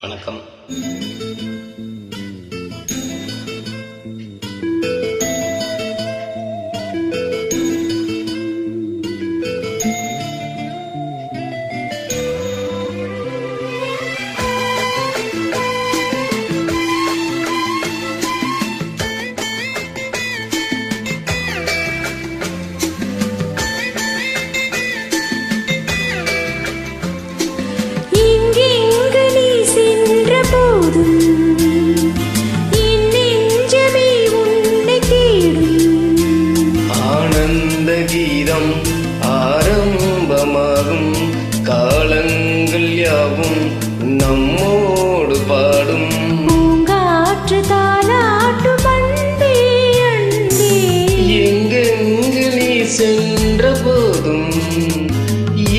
வணக்கம். கீதம் ஆரம்பமாகும் காலங்கள் யாவும் நம்மோடு பாடும் பூங்காற்று தாலாட்டும் அன்பே அன்பே. எங்கெங்கு நீ சென்ற போதும்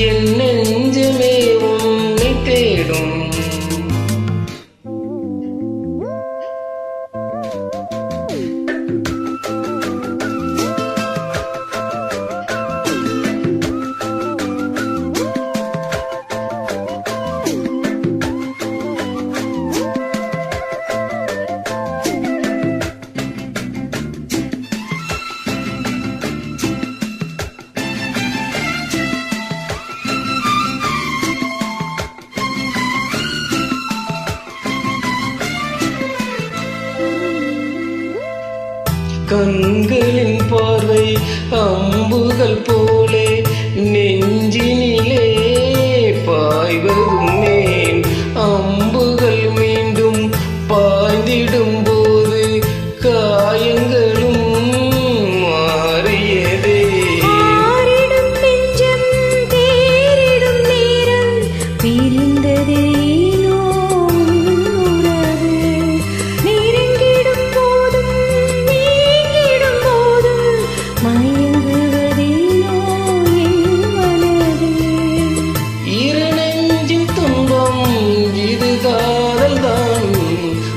என் நெஞ்சமே உன்னை தேடும். கண்களின் பார்வை அம்புகள் போலே நெஞ்சினிலே பாய்வதும் மேல் அம்புகள் மீண்டும் பாய்ந்திடும் போது காயங்களும் மாறியதே. ஆறிடும் நெஞ்சம் தேறிடும் நேரம் பிரிந்ததே.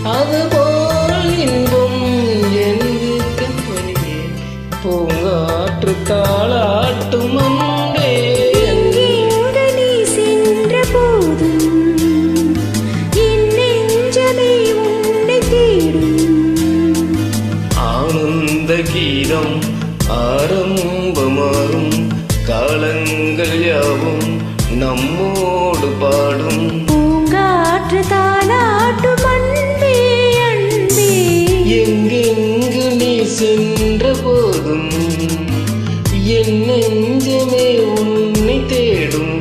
அதுபோல் இன்பம் என்று கற்பனையே பூங்காற்று தாளாட்டும் அன்பே. எங்கெங்கு நீ சென்ற போதும் என் நெஞ்சமே உன்னை தேடும். ஆனந்த கீதம் ஆரம்பமாகும் காலங்கள் யாவும் நம்மோடு பாடும் பூங்காற்று தாலாட்டும் அன்பே அன்பே. எங்கெங்கு நீ சென்ற போதும் என் நெஞ்சமே உன்னை தேடும்.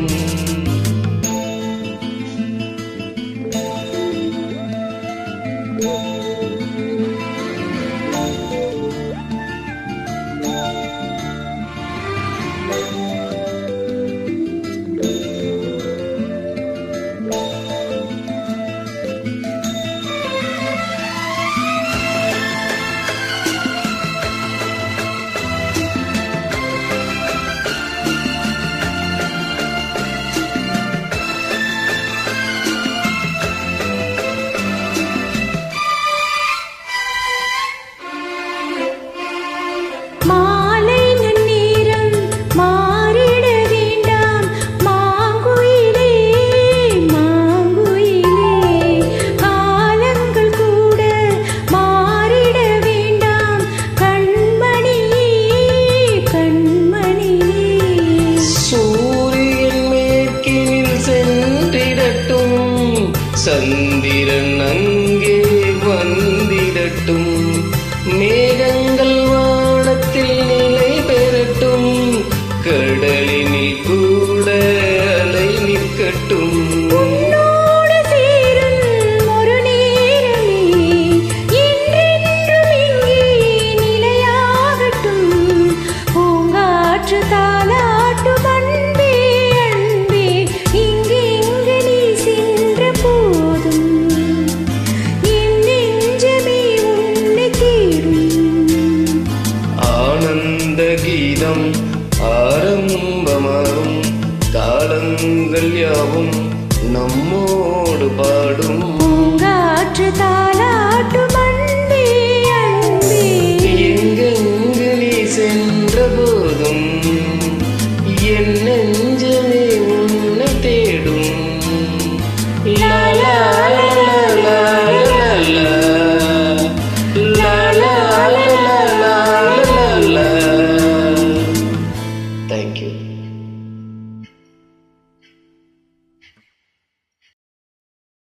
சந்திரன்